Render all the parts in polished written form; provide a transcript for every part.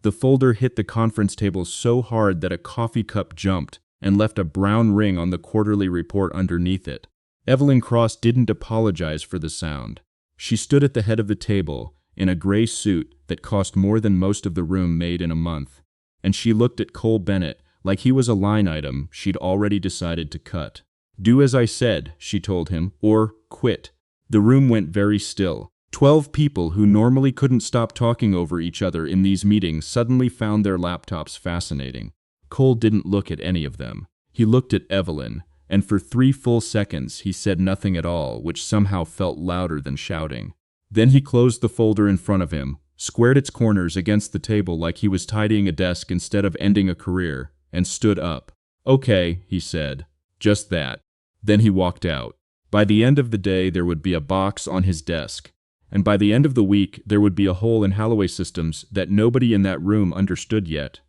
The folder hit the conference table so hard that a coffee cup jumped and left a brown ring on the quarterly report underneath it. Evelyn Cross didn't apologize for the sound. She stood at the head of the table in a gray suit that cost more than most of the room made in a month, and she looked at Cole Bennett like he was a line item she'd already decided to cut. "Do as I said," she told him, "or quit." The room went very still. 12 people who normally couldn't stop talking over each other in these meetings suddenly found their laptops fascinating. Cole didn't look at any of them. He looked at Evelyn, and for 3 full seconds he said nothing at all, which somehow felt louder than shouting. Then he closed the folder in front of him, squared its corners against the table like he was tidying a desk instead of ending a career, and stood up. "Okay," he said. "Just that." Then he walked out. By the end of the day, there would be a box on his desk. And by the end of the week, there would be a hole in Holloway Systems that nobody in that room understood yet.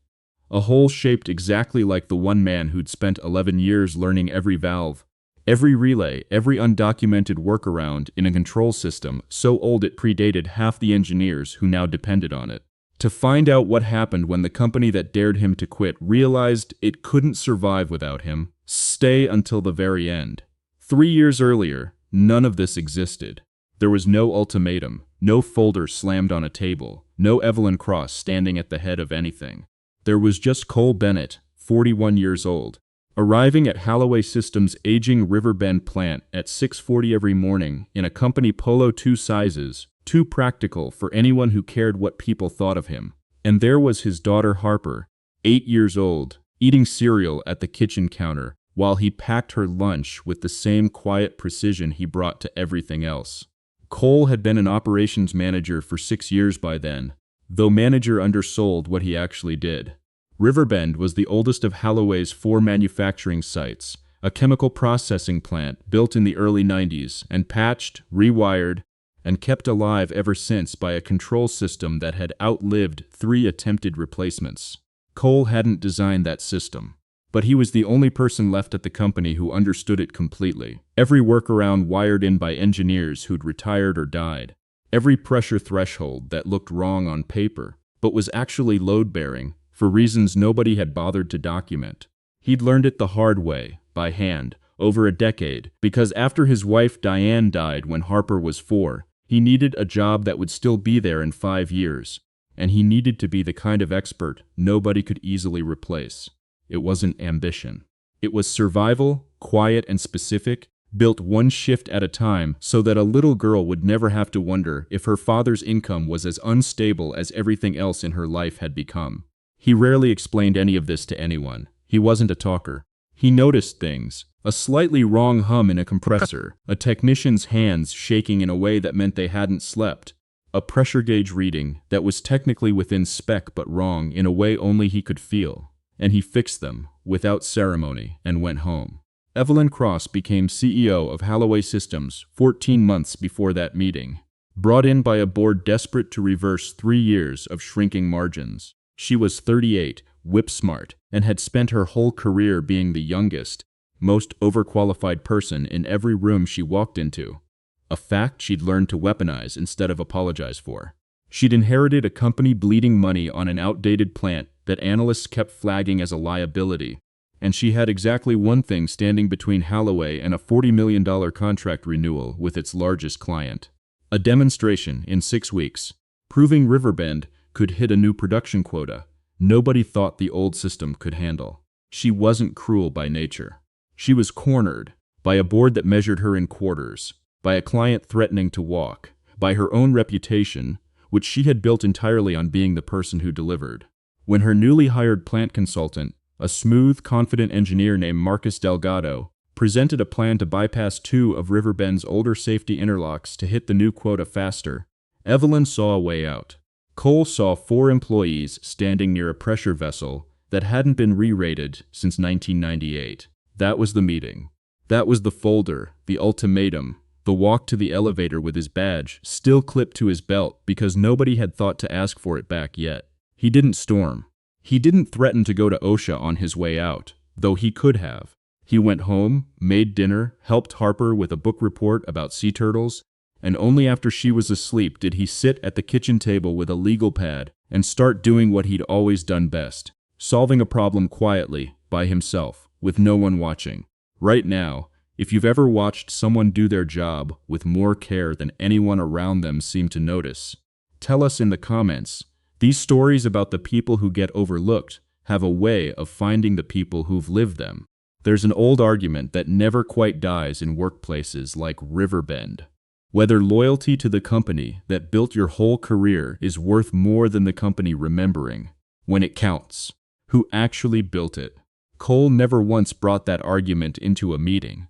A hole shaped exactly like the one man who'd spent 11 years learning every valve, every relay, every undocumented workaround in a control system so old it predated half the engineers who now depended on it. To find out what happened when the company that dared him to quit realized it couldn't survive without him, stay until the very end. 3 years earlier, none of this existed. There was no ultimatum, no folder slammed on a table, no Evelyn Cross standing at the head of anything. There was just Cole Bennett, 41 years old, arriving at Holloway Systems' aging Riverbend plant at 6:40 every morning in a company polo 2 sizes, too practical for anyone who cared what people thought of him. And there was his daughter Harper, 8 years old, eating cereal at the kitchen counter while he packed her lunch with the same quiet precision he brought to everything else. Cole had been an operations manager for 6 years by then, though manager undersold what he actually did. Riverbend was the oldest of Holloway's 4 manufacturing sites, a chemical processing plant built in the early 90s and patched, rewired, and kept alive ever since by a control system that had outlived 3 attempted replacements. Cole hadn't designed that system, but he was the only person left at the company who understood it completely. Every workaround wired in by engineers who'd retired or died. Every pressure threshold that looked wrong on paper, but was actually load-bearing, for reasons nobody had bothered to document. He'd learned it the hard way, by hand, over a decade, because after his wife Diane died when Harper was 4, he needed a job that would still be there in 5 years, and he needed to be the kind of expert nobody could easily replace. It wasn't ambition. It was survival, quiet and specific, built one shift at a time so that a little girl would never have to wonder if her father's income was as unstable as everything else in her life had become. He rarely explained any of this to anyone. He wasn't a talker. He noticed things. A slightly wrong hum in a compressor, a technician's hands shaking in a way that meant they hadn't slept, a pressure gauge reading that was technically within spec but wrong in a way only he could feel. And he fixed them, without ceremony, and went home. Evelyn Cross became CEO of Holloway Systems 14 months before that meeting, brought in by a board desperate to reverse 3 years of shrinking margins. She was 38, whip-smart, and had spent her whole career being the youngest, most overqualified person in every room she walked into, a fact she'd learned to weaponize instead of apologize for. She'd inherited a company bleeding money on an outdated plant that analysts kept flagging as a liability, and she had exactly one thing standing between Holloway and a $40 million contract renewal with its largest client. A demonstration in 6 weeks, proving Riverbend could hit a new production quota nobody thought the old system could handle. She wasn't cruel by nature. She was cornered by a board that measured her in quarters, by a client threatening to walk, by her own reputation, which she had built entirely on being the person who delivered. When her newly hired plant consultant, a smooth, confident engineer named Marcus Delgado, presented a plan to bypass 2 of Riverbend's older safety interlocks to hit the new quota faster, Evelyn saw a way out. Cole saw 4 employees standing near a pressure vessel that hadn't been re-rated since 1998. That was the meeting. That was the folder, the ultimatum, the walk to the elevator with his badge still clipped to his belt because nobody had thought to ask for it back yet. He didn't storm. He didn't threaten to go to OSHA on his way out, though he could have. He went home, made dinner, helped Harper with a book report about sea turtles, and only after she was asleep did he sit at the kitchen table with a legal pad and start doing what he'd always done best, solving a problem quietly, by himself, with no one watching. Right now, if you've ever watched someone do their job with more care than anyone around them seemed to notice, tell us in the comments. These stories about the people who get overlooked have a way of finding the people who've lived them. There's an old argument that never quite dies in workplaces like Riverbend. Whether loyalty to the company that built your whole career is worth more than the company remembering, when it counts, who actually built it. Cole never once brought that argument into a meeting.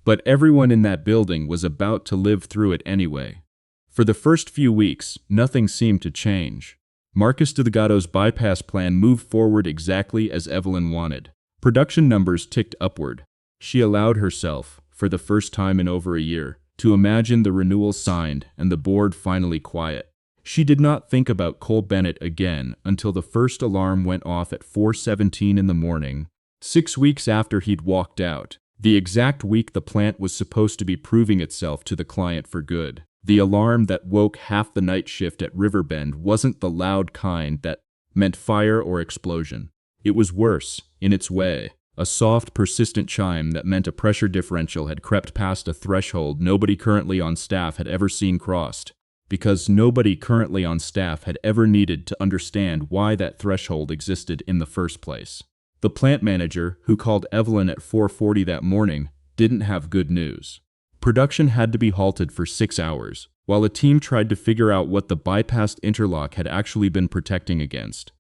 But everyone in that building was about to live through it anyway. For the first few weeks, nothing seemed to change. Marcus Delgado's bypass plan moved forward exactly as Evelyn wanted. Production numbers ticked upward. She allowed herself, for the first time in over a year, to imagine the renewal signed and the board finally quiet. She did not think about Cole Bennett again until the first alarm went off at 4:17 in the morning, 6 weeks after he'd walked out, the exact week the plant was supposed to be proving itself to the client for good. The alarm that woke half the night shift at Riverbend wasn't the loud kind that meant fire or explosion. It was worse, in its way, a soft, persistent chime that meant a pressure differential had crept past a threshold nobody currently on staff had ever seen crossed, because nobody currently on staff had ever needed to understand why that threshold existed in the first place. The plant manager, who called Evelyn at 4:40 that morning, didn't have good news. Production had to be halted for 6 hours, while a team tried to figure out what the bypassed interlock had actually been protecting against.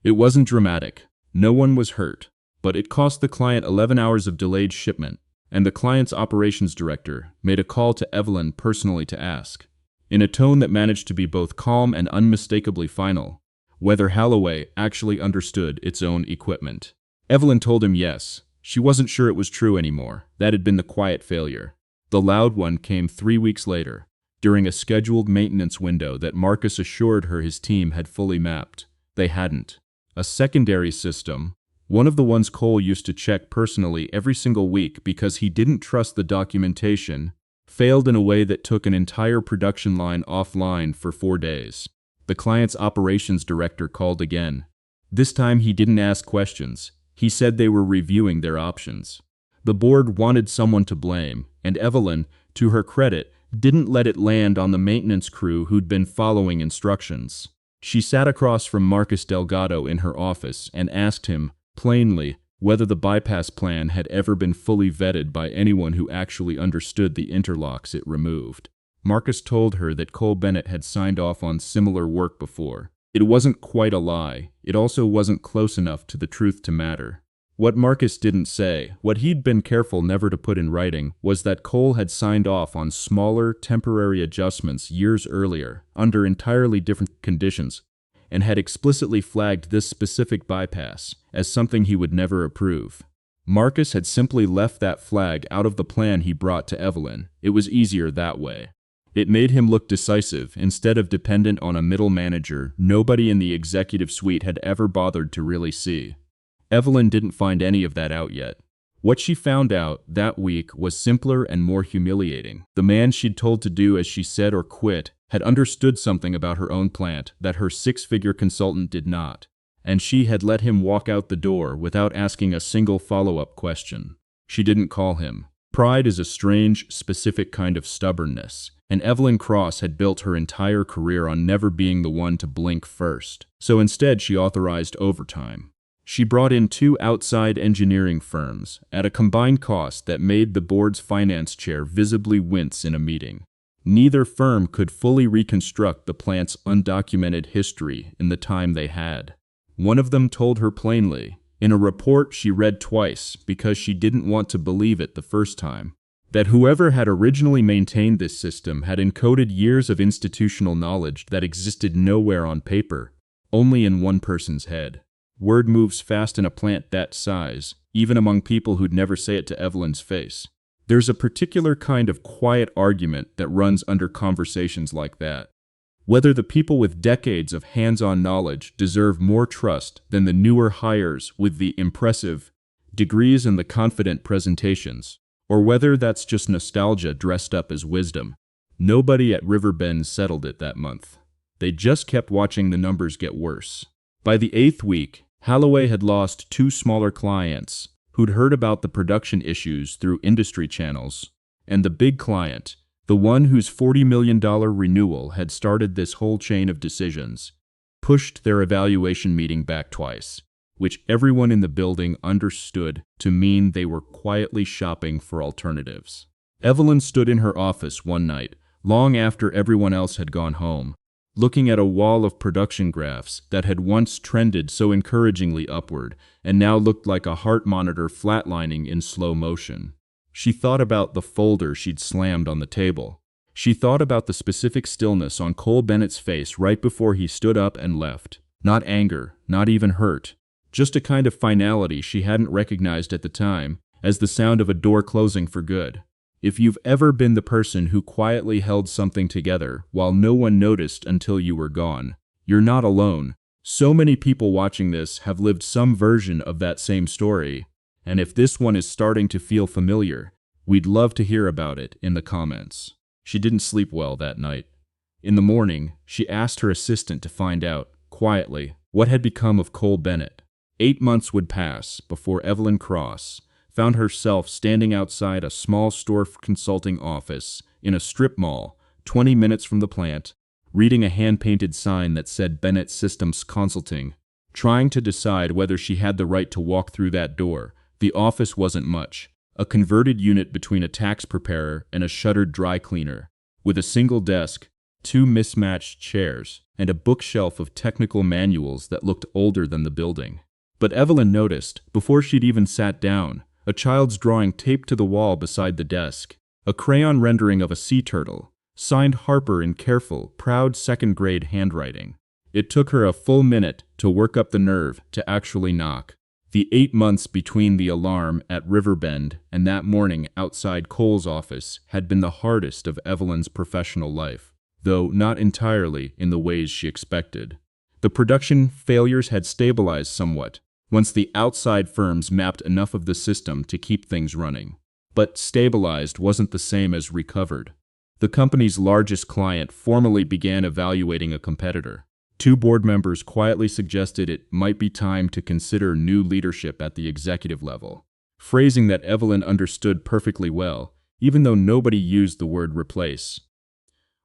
It wasn't dramatic. No one was hurt, but it cost the client 11 hours of delayed shipment, and the client's operations director made a call to Evelyn personally to ask, in a tone that managed to be both calm and unmistakably final, whether Holloway actually understood its own equipment. Evelyn told him yes. She wasn't sure it was true anymore. That had been the quiet failure. The loud one came 3 weeks later, during a scheduled maintenance window that Marcus assured her his team had fully mapped. They hadn't. A secondary system, one of the ones Cole used to check personally every single week because he didn't trust the documentation, failed in a way that took an entire production line offline for 4 days. The client's operations director called again. This time he didn't ask questions. He said they were reviewing their options. The board wanted someone to blame, and Evelyn, to her credit, didn't let it land on the maintenance crew who'd been following instructions. She sat across from Marcus Delgado in her office and asked him, plainly, whether the bypass plan had ever been fully vetted by anyone who actually understood the interlocks it removed. Marcus told her that Cole Bennett had signed off on similar work before. It wasn't quite a lie. It also wasn't close enough to the truth to matter. What Marcus didn't say, what he'd been careful never to put in writing, was that Cole had signed off on smaller, temporary adjustments years earlier, under entirely different conditions, and had explicitly flagged this specific bypass as something he would never approve. Marcus had simply left that flag out of the plan he brought to Evelyn. It was easier that way. It made him look decisive instead of dependent on a middle manager nobody in the executive suite had ever bothered to really see. Evelyn didn't find any of that out yet. What she found out that week was simpler and more humiliating. The man she'd told to do as she said or quit had understood something about her own plant that her six-figure consultant did not, and she had let him walk out the door without asking a single follow-up question. She didn't call him. Pride is a strange, specific kind of stubbornness, and Evelyn Cross had built her entire career on never being the one to blink first. So instead she authorized overtime. She brought in 2 outside engineering firms at a combined cost that made the board's finance chair visibly wince in a meeting. Neither firm could fully reconstruct the plant's undocumented history in the time they had. One of them told her plainly, in a report she read twice because she didn't want to believe it the first time, that whoever had originally maintained this system had encoded years of institutional knowledge that existed nowhere on paper, only in one person's head. Word moves fast in a plant that size, even among people who'd never say it to Evelyn's face. There's a particular kind of quiet argument that runs under conversations like that. Whether the people with decades of hands-on knowledge deserve more trust than the newer hires with the impressive degrees and the confident presentations, or whether that's just nostalgia dressed up as wisdom. Nobody at Riverbend settled it that month. They just kept watching the numbers get worse. By the 8th week, Holloway had lost 2 smaller clients who'd heard about the production issues through industry channels, and the big client, the one whose $40 million renewal had started this whole chain of decisions, pushed their evaluation meeting back twice, which everyone in the building understood to mean they were quietly shopping for alternatives. Evelyn stood in her office one night, long after everyone else had gone home, looking at a wall of production graphs that had once trended so encouragingly upward and now looked like a heart monitor flatlining in slow motion. She thought about the folder she'd slammed on the table. She thought about the specific stillness on Cole Bennett's face right before he stood up and left. Not anger, not even hurt. Just a kind of finality she hadn't recognized at the time as the sound of a door closing for good. If you've ever been the person who quietly held something together while no one noticed until you were gone, you're not alone. So many people watching this have lived some version of that same story, and if this one is starting to feel familiar, we'd love to hear about it in the comments. She didn't sleep well that night. In the morning, she asked her assistant to find out, quietly, what had become of Cole Bennett. 8 months would pass before Evelyn Cross found herself standing outside a small store consulting office in a strip mall 20 minutes from the plant, reading a hand-painted sign that said Bennett Systems Consulting, trying to decide whether she had the right to walk through that door. The office wasn't much, a converted unit between a tax preparer and a shuttered dry cleaner, with a single desk, 2 mismatched chairs, and a bookshelf of technical manuals that looked older than the building. But Evelyn noticed, before she'd even sat down, a child's drawing taped to the wall beside the desk, a crayon rendering of a sea turtle, signed Harper in careful, proud second-grade handwriting. It took her a full minute to work up the nerve to actually knock. The 8 months between the alarm at Riverbend and that morning outside Cole's office had been the hardest of Evelyn's professional life, though not entirely in the ways she expected. The production failures had stabilized somewhat, once the outside firms mapped enough of the system to keep things running. But stabilized wasn't the same as recovered. The company's largest client formally began evaluating a competitor. 2 board members quietly suggested it might be time to consider new leadership at the executive level, phrasing that Evelyn understood perfectly well, even though nobody used the word replace.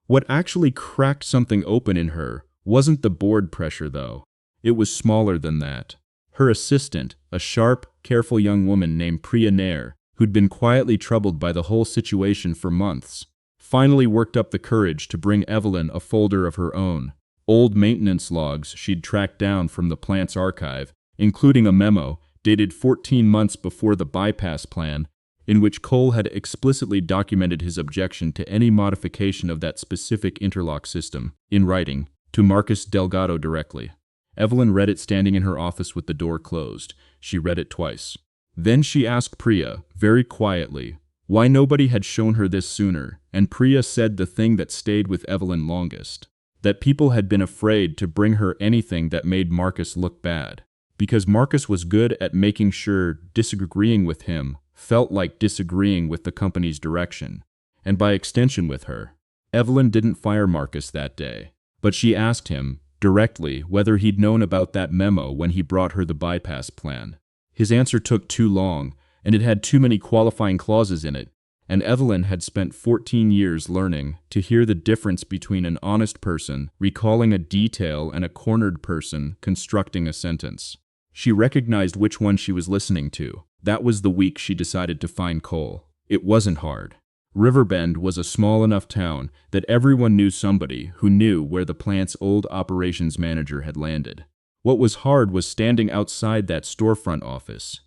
What actually cracked something open in her wasn't the board pressure, though. It was smaller than that. Her assistant, a sharp, careful young woman named Priya Nair, who'd been quietly troubled by the whole situation for months, finally worked up the courage to bring Evelyn a folder of her own, old maintenance logs she'd tracked down from the plant's archive, including a memo dated 14 months before the bypass plan, in which Cole had explicitly documented his objection to any modification of that specific interlock system, in writing, to Marcus Delgado directly. Evelyn read it standing in her office with the door closed. She read it twice. Then she asked Priya, very quietly, why nobody had shown her this sooner, and Priya said the thing that stayed with Evelyn longest. That people had been afraid to bring her anything that made Marcus look bad, because Marcus was good at making sure disagreeing with him felt like disagreeing with the company's direction, and by extension with her. Evelyn didn't fire Marcus that day, but she asked him, directly, whether he'd known about that memo when he brought her the bypass plan. His answer took too long, and it had too many qualifying clauses in it, and Evelyn had spent 14 years learning to hear the difference between an honest person recalling a detail and a cornered person constructing a sentence. She recognized which one she was listening to. That was the week she decided to find Cole. It wasn't hard. Riverbend was a small enough town that everyone knew somebody who knew where the plant's old operations manager had landed. What was hard was standing outside that storefront office,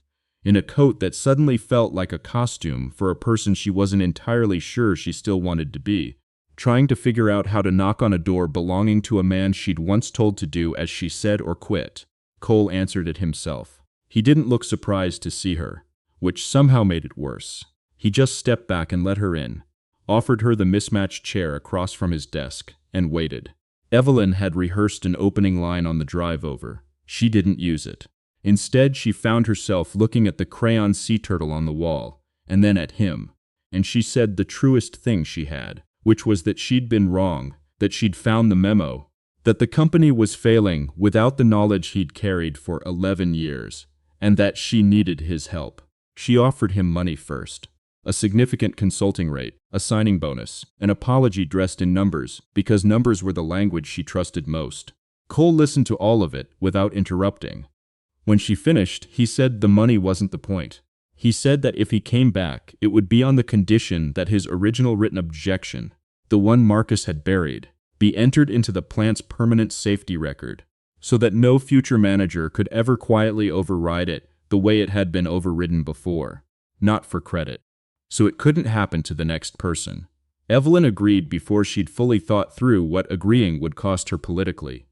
in a coat that suddenly felt like a costume for a person she wasn't entirely sure she still wanted to be, trying to figure out how to knock on a door belonging to a man she'd once told to do as she said or quit. Cole answered it himself. He didn't look surprised to see her, which somehow made it worse. He just stepped back and let her in, offered her the mismatched chair across from his desk, and waited. Evelyn had rehearsed an opening line on the drive over. She didn't use it. Instead, she found herself looking at the crayon sea turtle on the wall, and then at him, and she said the truest thing she had. which was that she'd been wrong, that she'd found the memo, that the company was failing without the knowledge he'd carried for 11 years, and that she needed his help. She offered him money first. A significant consulting rate, a signing bonus, an apology dressed in numbers, because numbers were the language she trusted most. Cole listened to all of it without interrupting. When she finished, he said the money wasn't the point. He said that if he came back, it would be on the condition that his original written objection, the one Marcus had buried, be entered into the plant's permanent safety record, so that no future manager could ever quietly override it the way it had been overridden before. Not for credit. So it couldn't happen to the next person. Evelyn agreed before she'd fully thought through what agreeing would cost her politically.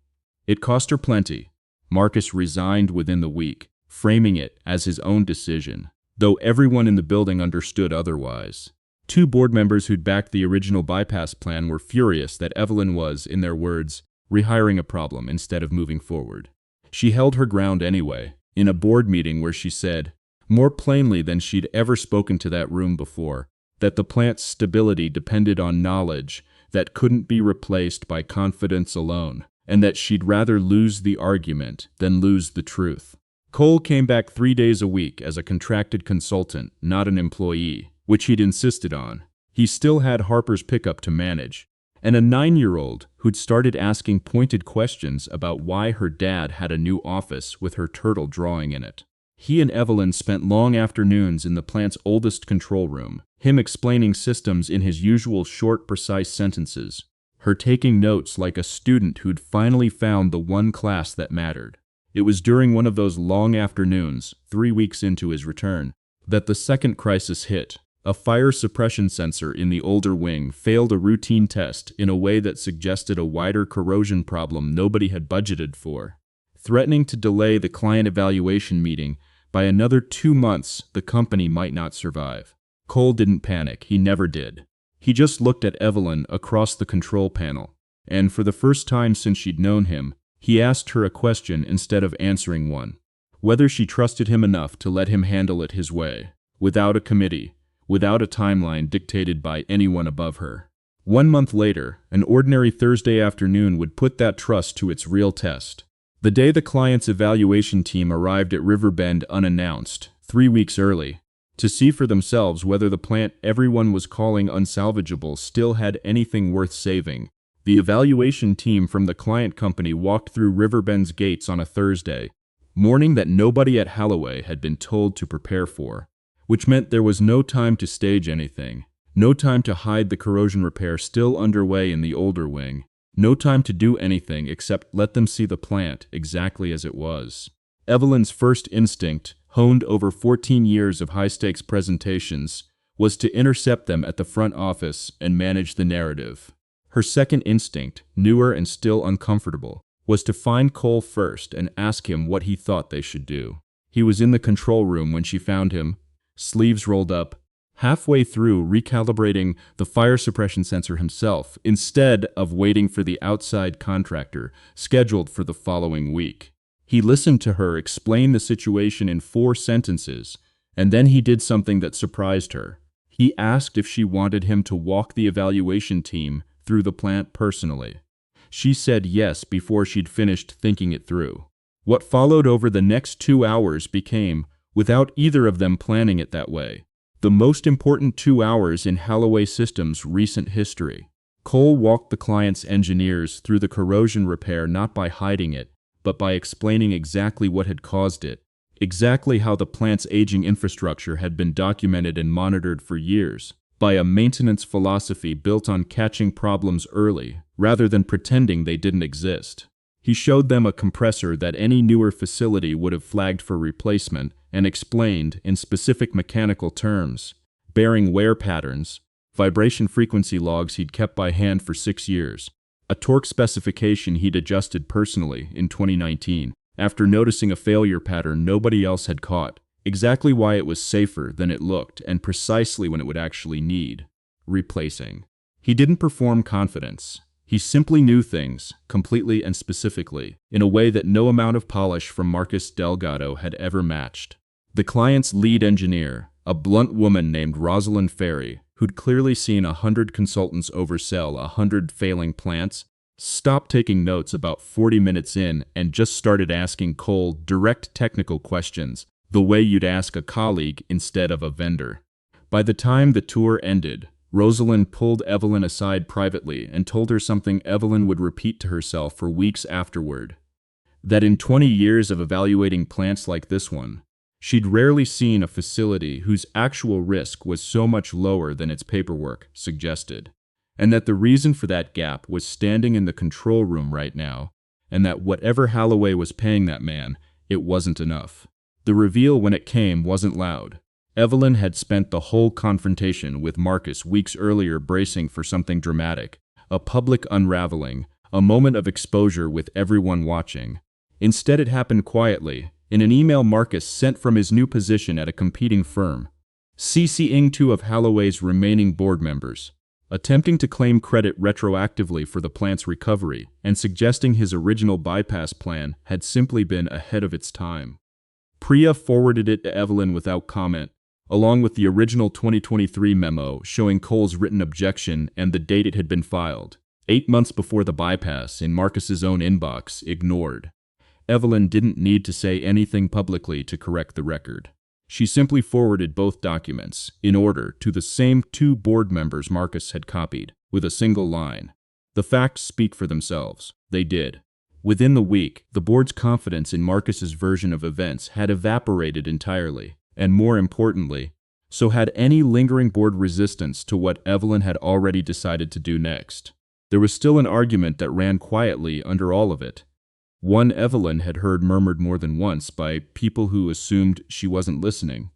It cost her plenty. Marcus resigned within the week, framing it as his own decision, though everyone in the building understood otherwise. 2 board members who'd backed the original bypass plan were furious that Evelyn was, in their words, rehiring a problem instead of moving forward. She held her ground anyway, in a board meeting where she said, more plainly than she'd ever spoken to that room before, that the plant's stability depended on knowledge that couldn't be replaced by confidence alone, and that she'd rather lose the argument than lose the truth. Cole came back 3 days a week as a contracted consultant, not an employee, which he'd insisted on. He still had Harper's pickup to manage, and a 9-year-old who'd started asking pointed questions about why her dad had a new office with her turtle drawing in it. He and Evelyn spent long afternoons in the plant's oldest control room, him explaining systems in his usual short, precise sentences, her taking notes like a student who'd finally found the one class that mattered. It was during one of those long afternoons, 3 weeks into his return, that the second crisis hit. A fire suppression sensor in the older wing failed a routine test in a way that suggested a wider corrosion problem nobody had budgeted for, threatening to delay the client evaluation meeting by another 2 months. The company might not survive. Cole didn't panic, he never did. He just looked at Evelyn across the control panel, and for the first time since she'd known him, he asked her a question instead of answering one. Whether she trusted him enough to let him handle it his way, without a committee, without a timeline dictated by anyone above her. 1 month later, an ordinary Thursday afternoon would put that trust to its real test. The day the client's evaluation team arrived at Riverbend unannounced, 3 weeks early, to see for themselves whether the plant everyone was calling unsalvageable still had anything worth saving, the evaluation team from the client company walked through Riverbend's gates on a Thursday, morning that nobody at Halloway had been told to prepare for, which meant there was no time to stage anything, no time to hide the corrosion repair still underway in the older wing, no time to do anything except let them see the plant exactly as it was. Evelyn's first instinct, honed over 14 years of high-stakes presentations, was to intercept them at the front office and manage the narrative. Her second instinct, newer and still uncomfortable, was to find Cole first and ask him what he thought they should do. He was in the control room when she found him, sleeves rolled up, halfway through recalibrating the fire suppression sensor himself instead of waiting for the outside contractor scheduled for the following week. He listened to her explain the situation in 4 sentences, and then he did something that surprised her. He asked if she wanted him to walk the evaluation team through the plant personally. She said yes before she'd finished thinking it through. What followed over the next 2 hours became, without either of them planning it that way, the most important 2 hours in Halloway Systems' recent history. Cole walked the client's engineers through the corrosion repair not by hiding it, but by explaining exactly what had caused it, exactly how the plant's aging infrastructure had been documented and monitored for years, by a maintenance philosophy built on catching problems early, rather than pretending they didn't exist. He showed them a compressor that any newer facility would have flagged for replacement, and explained, in specific mechanical terms, bearing wear patterns, vibration frequency logs he'd kept by hand for 6 years, a torque specification he'd adjusted personally in 2019, after noticing a failure pattern nobody else had caught, exactly why it was safer than it looked, and precisely when it would actually need replacing. He didn't perform confidence. He simply knew things, completely and specifically, in a way that no amount of polish from Marcus Delgado had ever matched. The client's lead engineer, a blunt woman named Rosalind Ferry, who'd clearly seen 100 consultants oversell 100 failing plants, stopped taking notes about 40 minutes in and just started asking Cole direct technical questions, the way you'd ask a colleague instead of a vendor. By the time the tour ended, Rosalind pulled Evelyn aside privately and told her something Evelyn would repeat to herself for weeks afterward. That in 20 years of evaluating plants like this one, she'd rarely seen a facility whose actual risk was so much lower than its paperwork suggested, and that the reason for that gap was standing in the control room right now, and that whatever Holloway was paying that man, it wasn't enough. The reveal when it came wasn't loud. Evelyn had spent the whole confrontation with Marcus weeks earlier bracing for something dramatic, a public unraveling, a moment of exposure with everyone watching. Instead, it happened quietly, in an email Marcus sent from his new position at a competing firm, CCing two of Holloway's remaining board members, attempting to claim credit retroactively for the plant's recovery and suggesting his original bypass plan had simply been ahead of its time. Priya forwarded it to Evelyn without comment, along with the original 2023 memo showing Cole's written objection and the date it had been filed, 8 months before the bypass, in Marcus's own inbox, ignored. Evelyn didn't need to say anything publicly to correct the record. She simply forwarded both documents, in order, to the same two board members Marcus had copied, with a single line. The facts speak for themselves. They did. Within the week, the board's confidence in Marcus's version of events had evaporated entirely, and more importantly, so had any lingering board resistance to what Evelyn had already decided to do next. There was still an argument that ran quietly under all of it. One Evelyn had heard murmured more than once by people who assumed she wasn't listening.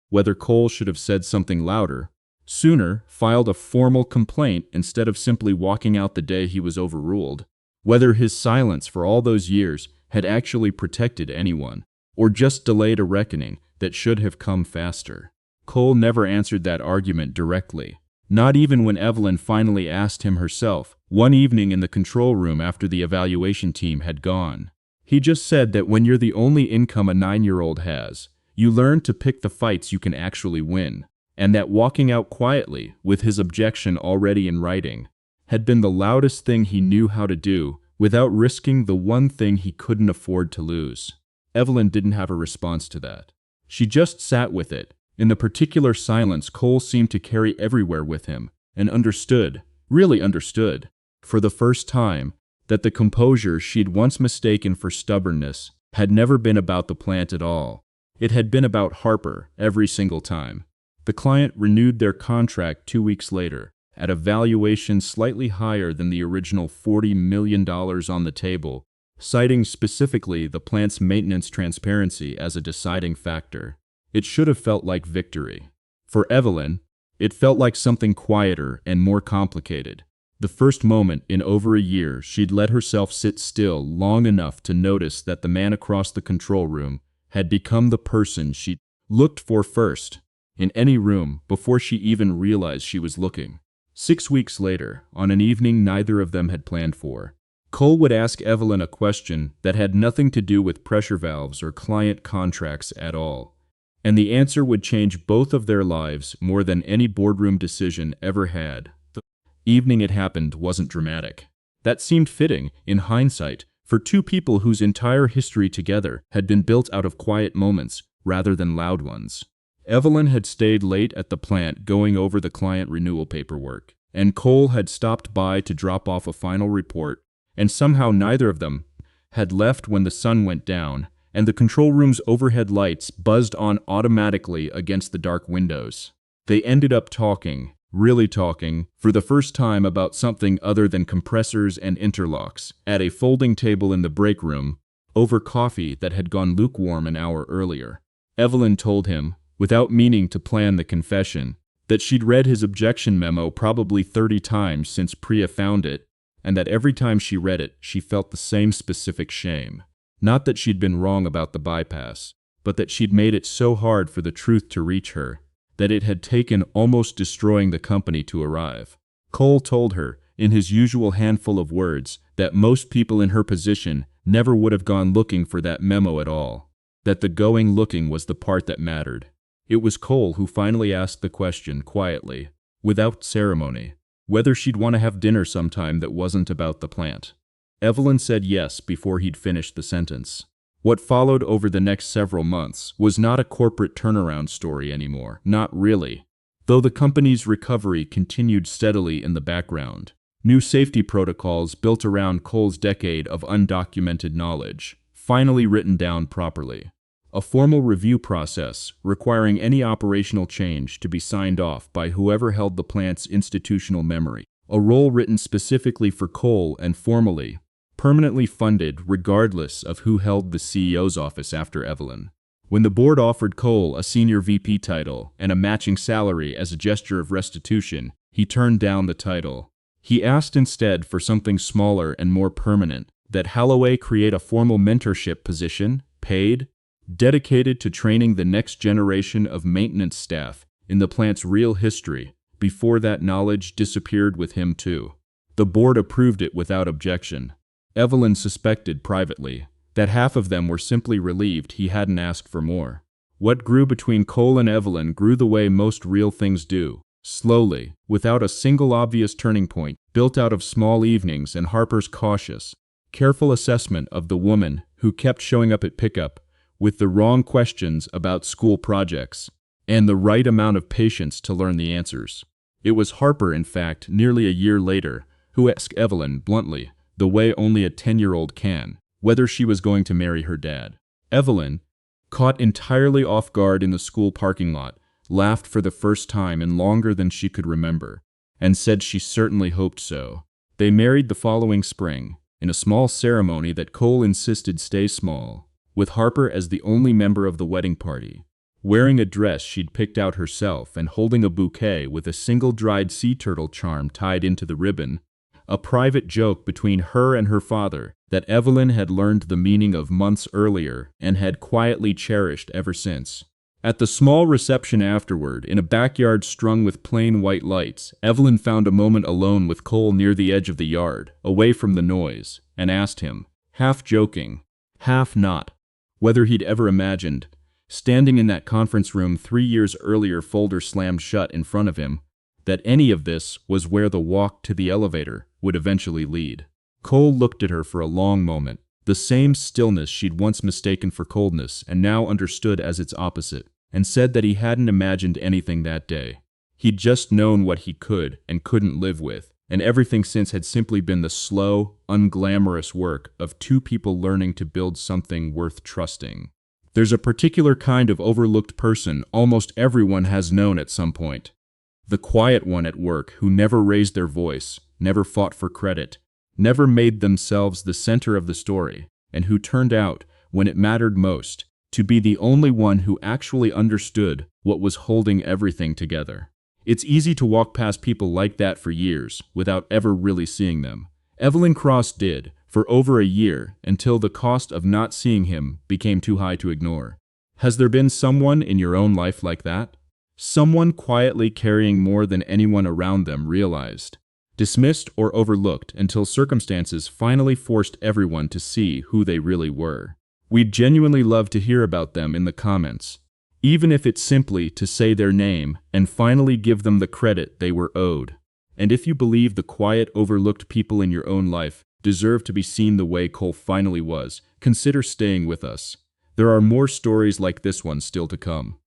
Whether Cole should have said something louder, sooner, filed a formal complaint instead of simply walking out the day he was overruled. Whether his silence for all those years had actually protected anyone, or just delayed a reckoning that should have come faster. Cole never answered that argument directly, not even when Evelyn finally asked him herself, one evening in the control room after the evaluation team had gone. He just said that when you're the only income a 9-year-old has, you learn to pick the fights you can actually win, and that walking out quietly, with his objection already in writing, had been the loudest thing he knew how to do without risking the one thing he couldn't afford to lose. Evelyn didn't have a response to that. She just sat with it, in the particular silence Cole seemed to carry everywhere with him, and understood, really understood, for the first time, that the composure she'd once mistaken for stubbornness had never been about the plant at all. It had been about Harper every single time. The client renewed their contract 2 weeks later, at a valuation slightly higher than the original $40 million on the table, citing specifically the plant's maintenance transparency as a deciding factor. It should have felt like victory. For Evelyn, it felt like something quieter and more complicated. The first moment in over a year she'd let herself sit still long enough to notice that the man across the control room had become the person she'd looked for first, in any room, before she even realized she was looking. 6 weeks later, on an evening neither of them had planned for, Cole would ask Evelyn a question that had nothing to do with pressure valves or client contracts at all, and the answer would change both of their lives more than any boardroom decision ever had. The evening it happened wasn't dramatic. That seemed fitting, in hindsight, for two people whose entire history together had been built out of quiet moments rather than loud ones. Evelyn had stayed late at the plant going over the client renewal paperwork, and Cole had stopped by to drop off a final report, and somehow neither of them had left when the sun went down, and the control room's overhead lights buzzed on automatically against the dark windows. They ended up talking, really talking, for the first time about something other than compressors and interlocks, at a folding table in the break room, over coffee that had gone lukewarm an hour earlier. Evelyn told him, without meaning to plan the confession, that she'd read his objection memo probably 30 times since Priya found it, and that every time she read it, she felt the same specific shame. Not that she'd been wrong about the bypass, but that she'd made it so hard for the truth to reach her, that it had taken almost destroying the company to arrive. Cole told her, in his usual handful of words, that most people in her position never would have gone looking for that memo at all, that the going looking was the part that mattered. It was Cole who finally asked the question quietly, without ceremony, whether she'd want to have dinner sometime that wasn't about the plant. Evelyn said yes before he'd finished the sentence. What followed over the next several months was not a corporate turnaround story anymore, not really. Though the company's recovery continued steadily in the background, new safety protocols built around Cole's decade of undocumented knowledge, finally written down properly. A formal review process requiring any operational change to be signed off by whoever held the plant's institutional memory. A role written specifically for Cole and formally, permanently funded regardless of who held the CEO's office after Evelyn. When the board offered Cole a senior VP title and a matching salary as a gesture of restitution, he turned down the title. He asked instead for something smaller and more permanent, that Holloway create a formal mentorship position, paid, dedicated to training the next generation of maintenance staff in the plant's real history, before that knowledge disappeared with him too. The board approved it without objection. Evelyn suspected privately that half of them were simply relieved he hadn't asked for more. What grew between Cole and Evelyn grew the way most real things do, slowly, without a single obvious turning point, built out of small evenings and Harper's cautious, careful assessment of the woman who kept showing up at pickup with the wrong questions about school projects, and the right amount of patience to learn the answers. It was Harper, in fact, nearly a year later, who asked Evelyn bluntly, the way only a 10-year-old can, whether she was going to marry her dad. Evelyn, caught entirely off guard in the school parking lot, laughed for the first time in longer than she could remember, and said she certainly hoped so. They married the following spring, in a small ceremony that Cole insisted stay small, with Harper as the only member of the wedding party, wearing a dress she'd picked out herself and holding a bouquet with a single dried sea turtle charm tied into the ribbon, a private joke between her and her father that Evelyn had learned the meaning of months earlier and had quietly cherished ever since. At the small reception afterward, in a backyard strung with plain white lights, Evelyn found a moment alone with Cole near the edge of the yard, away from the noise, and asked him, half joking, half not, whether he'd ever imagined, standing in that conference room 3 years earlier, folder slammed shut in front of him, that any of this was where the walk to the elevator would eventually lead. Cole looked at her for a long moment, the same stillness she'd once mistaken for coldness and now understood as its opposite, and said that he hadn't imagined anything that day. He'd just known what he could and couldn't live with, and everything since had simply been the slow, unglamorous work of two people learning to build something worth trusting. There's a particular kind of overlooked person almost everyone has known at some point. The quiet one at work who never raised their voice, never fought for credit, never made themselves the center of the story, and who turned out, when it mattered most, to be the only one who actually understood what was holding everything together. It's easy to walk past people like that for years without ever really seeing them. Evelyn Cross did, for over a year, until the cost of not seeing him became too high to ignore. Has there been someone in your own life like that? Someone quietly carrying more than anyone around them realized, dismissed or overlooked until circumstances finally forced everyone to see who they really were. We'd genuinely love to hear about them in the comments, even if it's simply to say their name and finally give them the credit they were owed. And if you believe the quiet, overlooked people in your own life deserve to be seen the way Cole finally was, consider staying with us. There are more stories like this one still to come.